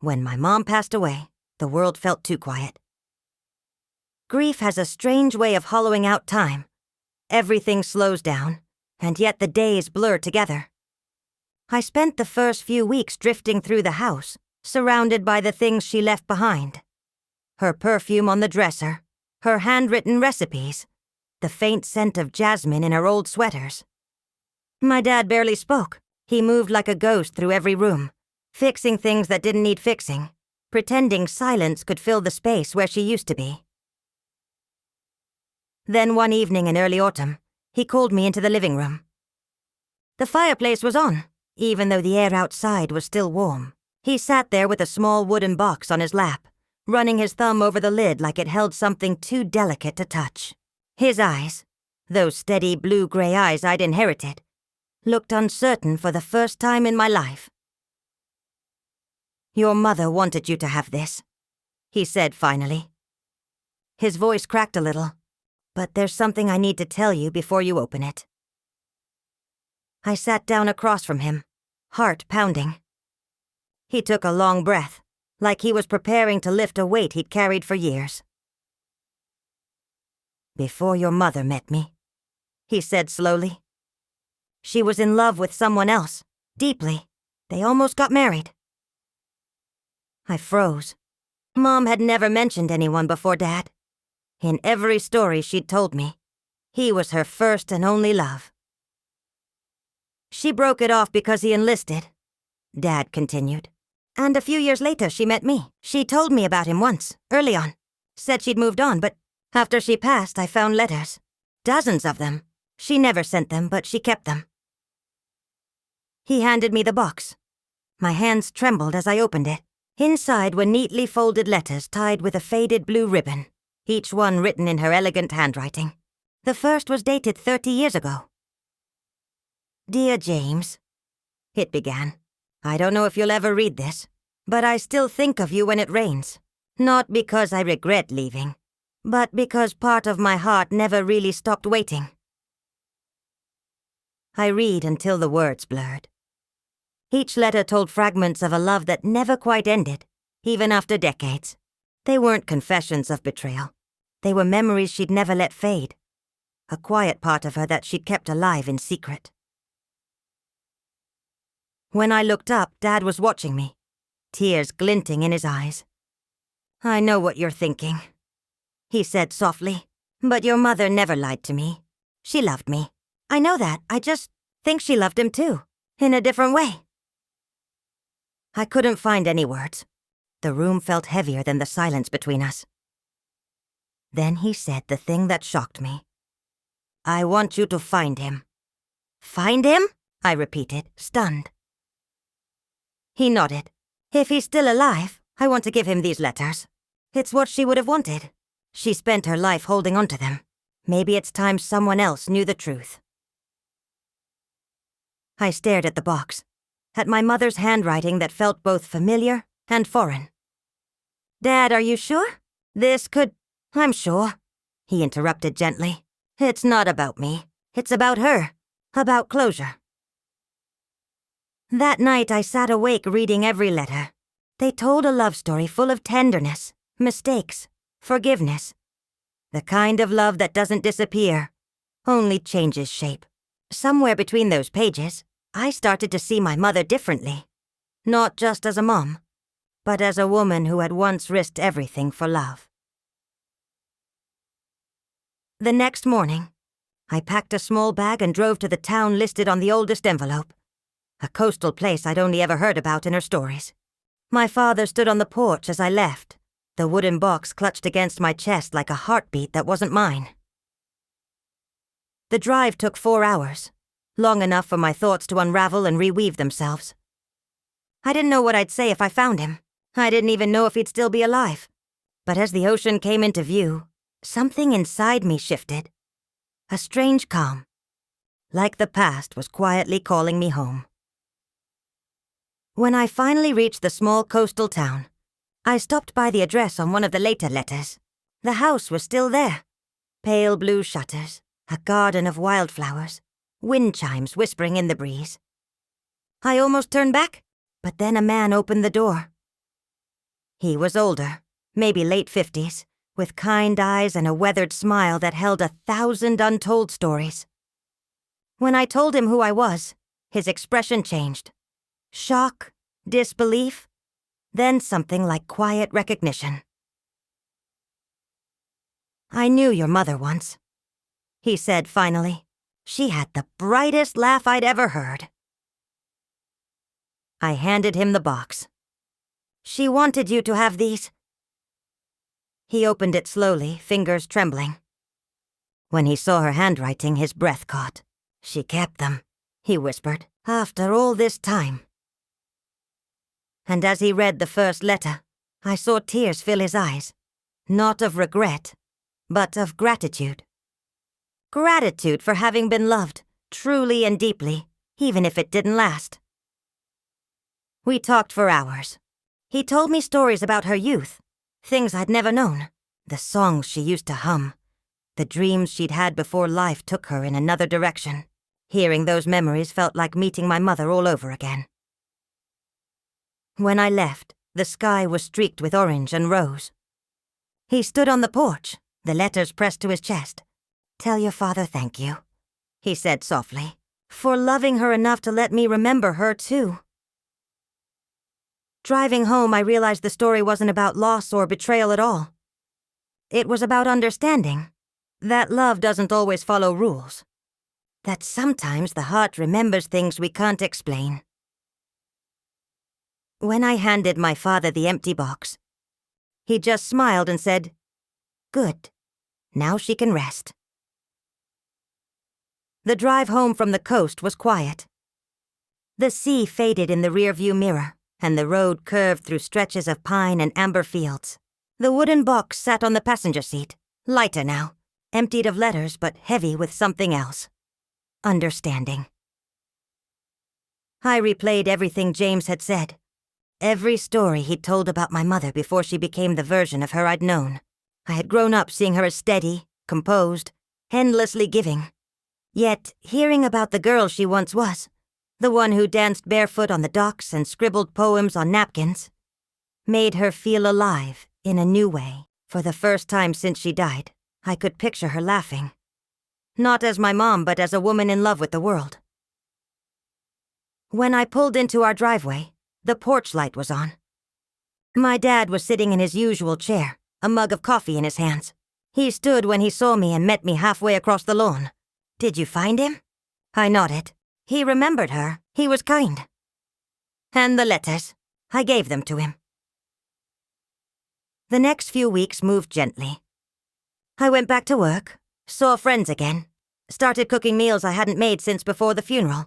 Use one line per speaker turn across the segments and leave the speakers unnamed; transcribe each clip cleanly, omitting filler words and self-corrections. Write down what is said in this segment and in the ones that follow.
When my mom passed away, the world felt too quiet. Grief has a strange way of hollowing out time. Everything slows down, and yet the days blur together. I spent the first few weeks drifting through the house, surrounded by the things she left behind. Her perfume on the dresser, her handwritten recipes, the faint scent of jasmine in her old sweaters. My dad barely spoke. He moved like a ghost through every room, fixing things that didn't need fixing, pretending silence could fill the space where she used to be. Then one evening in early autumn, he called me into the living room. The fireplace was on, even though the air outside was still warm. He sat there with a small wooden box on his lap, running his thumb over the lid like it held something too delicate to touch. His eyes, those steady blue-gray eyes I'd inherited, looked uncertain for the first time in my life. "Your mother wanted you to have this," he said finally. His voice cracked a little. "But there's something I need to tell you before you open it." I sat down across from him, heart pounding. He took a long breath, like he was preparing to lift a weight he'd carried for years. "Before your mother met me," he said slowly. "She was in love with someone else, deeply. They almost got married." I froze. Mom had never mentioned anyone before Dad. In every story she'd told me, he was her first and only love. "She broke it off because he enlisted," Dad continued. "And a few years later she met me. She told me about him once, early on. Said she'd moved on, but after she passed I found letters. Dozens of them. She never sent them, but she kept them." He handed me the box. My hands trembled as I opened it. Inside were neatly folded letters tied with a faded blue ribbon, each one written in her elegant handwriting. The first was dated 30 years ago. "Dear James," it began, "I don't know if you'll ever read this, but I still think of you when it rains. Not because I regret leaving, but because part of my heart never really stopped waiting." I read until the words blurred. Each letter told fragments of a love that never quite ended, even after decades. They weren't confessions of betrayal. They were memories she'd never let fade. A quiet part of her that she'd kept alive in secret. When I looked up, Dad was watching me, tears glinting in his eyes. "I know what you're thinking," he said softly, "but your mother never lied to me. She loved me. I know that. I just think she loved him too, in a different way." I couldn't find any words. The room felt heavier than the silence between us. Then he said the thing that shocked me. "I want you to find him." "Find him?" I repeated, stunned. He nodded. "If he's still alive, I want to give him these letters. It's what she would have wanted. She spent her life holding on to them. Maybe it's time someone else knew the truth." I stared at the box, at my mother's handwriting that felt both familiar and foreign. "Dad, are you sure? This could—" "I'm sure," he interrupted gently. "It's not about me. It's about her. About closure." That night I sat awake reading every letter. They told a love story full of tenderness, mistakes, forgiveness. The kind of love that doesn't disappear, only changes shape. Somewhere between those pages, I started to see my mother differently. Not just as a mom, but as a woman who had once risked everything for love. The next morning, I packed a small bag and drove to the town listed on the oldest envelope, a coastal place I'd only ever heard about in her stories. My father stood on the porch as I left, the wooden box clutched against my chest like a heartbeat that wasn't mine. The drive took 4 hours, long enough for my thoughts to unravel and reweave themselves. I didn't know what I'd say if I found him. I didn't even know if he'd still be alive. But as the ocean came into view, something inside me shifted. A strange calm, like the past was quietly calling me home. When I finally reached the small coastal town, I stopped by the address on one of the later letters. The house was still there. Pale blue shutters, a garden of wildflowers, wind chimes whispering in the breeze. I almost turned back, but then a man opened the door. He was older, maybe late 50s, with kind eyes and a weathered smile that held 1,000 untold stories. When I told him who I was, his expression changed. Shock, disbelief, then something like quiet recognition. "I knew your mother once," he said finally. "She had the brightest laugh I'd ever heard." I handed him the box. "She wanted you to have these." He opened it slowly, fingers trembling. When he saw her handwriting, his breath caught. "She kept them," he whispered, "after all this time." And as he read the first letter, I saw tears fill his eyes, not of regret, but of gratitude. Gratitude for having been loved, truly and deeply, even if it didn't last. We talked for hours. He told me stories about her youth, things I'd never known, the songs she used to hum, the dreams she'd had before life took her in another direction. Hearing those memories felt like meeting my mother all over again. When I left, the sky was streaked with orange and rose. He stood on the porch, the letters pressed to his chest. "Tell your father thank you," he said softly, "for loving her enough to let me remember her too." Driving home, I realized the story wasn't about loss or betrayal at all. It was about understanding that love doesn't always follow rules, that sometimes the heart remembers things we can't explain. When I handed my father the empty box, he just smiled and said, "Good. Now she can rest." The drive home from the coast was quiet. The sea faded in the rearview mirror, and the road curved through stretches of pine and amber fields. The wooden box sat on the passenger seat, lighter now, emptied of letters but heavy with something else. Understanding. I replayed everything James had said, every story he'd told about my mother before she became the version of her I'd known. I had grown up seeing her as steady, composed, endlessly giving. Yet, hearing about the girl she once was, the one who danced barefoot on the docks and scribbled poems on napkins, made her feel alive in a new way. For the first time since she died, I could picture her laughing. Not as my mom, but as a woman in love with the world. When I pulled into our driveway, the porch light was on. My dad was sitting in his usual chair, a mug of coffee in his hands. He stood when he saw me and met me halfway across the lawn. "Did you find him?" I nodded. He remembered her. He was kind. "And the letters. I gave them to him." The next few weeks moved gently. I went back to work, saw friends again, started cooking meals I hadn't made since before the funeral.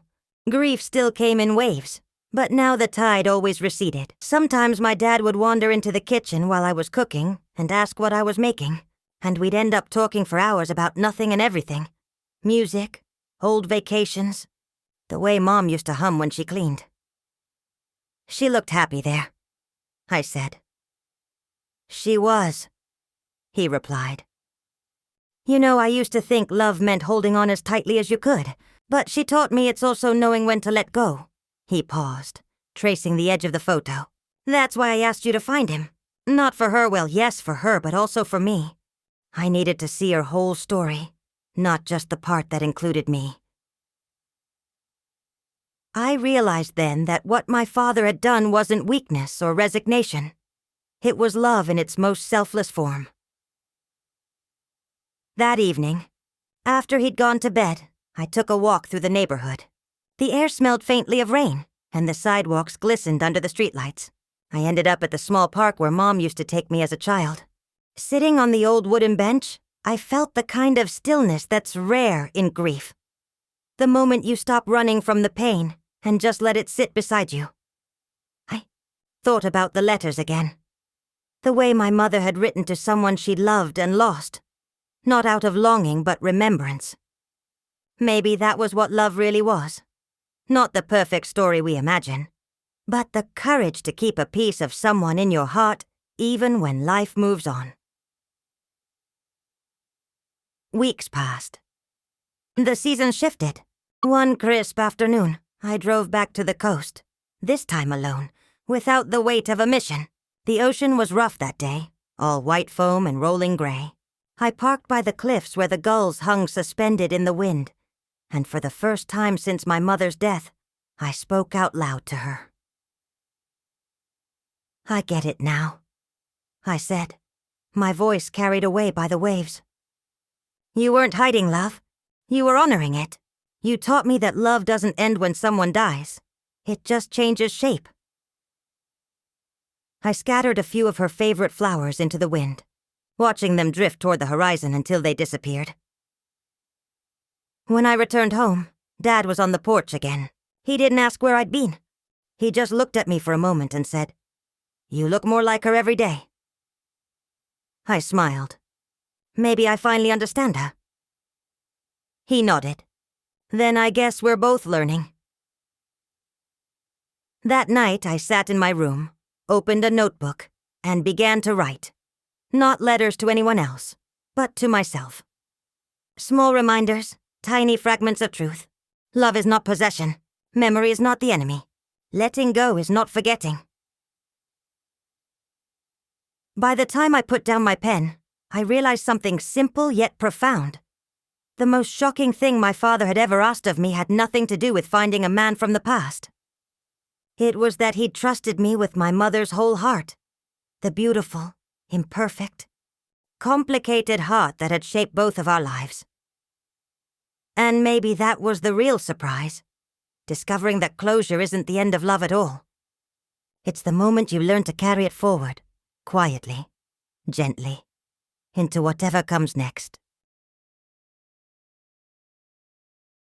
Grief still came in waves, but now the tide always receded. Sometimes my dad would wander into the kitchen while I was cooking and ask what I was making, and we'd end up talking for hours about nothing and everything. Music, old vacations, the way Mom used to hum when she cleaned. "She looked happy there," I said. "She was," he replied. "You know, I used to think love meant holding on as tightly as you could, but she taught me it's also knowing when to let go." He paused, tracing the edge of the photo. "That's why I asked you to find him. Not for her, well, yes, for her, but also for me. I needed to see her whole story, not just the part that included me." I realized then that what my father had done wasn't weakness or resignation. It was love in its most selfless form. That evening, after he'd gone to bed, I took a walk through the neighborhood. The air smelled faintly of rain, and the sidewalks glistened under the streetlights. I ended up at the small park where Mom used to take me as a child. Sitting on the old wooden bench, I felt the kind of stillness that's rare in grief. The moment you stop running from the pain and just let it sit beside you. I thought about the letters again. The way my mother had written to someone she'd loved and lost. Not out of longing, but remembrance. Maybe that was what love really was. Not the perfect story we imagine, but the courage to keep a piece of someone in your heart even when life moves on. Weeks passed. The season shifted. One crisp afternoon, I drove back to the coast, this time alone, without the weight of a mission. The ocean was rough that day, all white foam and rolling gray. I parked by the cliffs where the gulls hung suspended in the wind, and for the first time since my mother's death, I spoke out loud to her. "I get it now," I said, my voice carried away by the waves. "You weren't hiding love. You were honoring it. You taught me that love doesn't end when someone dies. It just changes shape." I scattered a few of her favorite flowers into the wind, watching them drift toward the horizon until they disappeared. When I returned home, Dad was on the porch again. He didn't ask where I'd been. He just looked at me for a moment and said, "You look more like her every day." I smiled. Maybe I finally understand her. He nodded. Then I guess we're both learning. That night I sat in my room, opened a notebook, and began to write. Not letters to anyone else, but to myself. Small reminders, tiny fragments of truth. Love is not possession. Memory is not the enemy. Letting go is not forgetting. By the time I put down my pen, I realized something simple yet profound. The most shocking thing my father had ever asked of me had nothing to do with finding a man from the past. It was that he'd trusted me with my mother's whole heart, the beautiful, imperfect, complicated heart that had shaped both of our lives. And maybe that was the real surprise, discovering that closure isn't the end of love at all. It's the moment you learn to carry it forward, quietly, gently, into whatever comes next.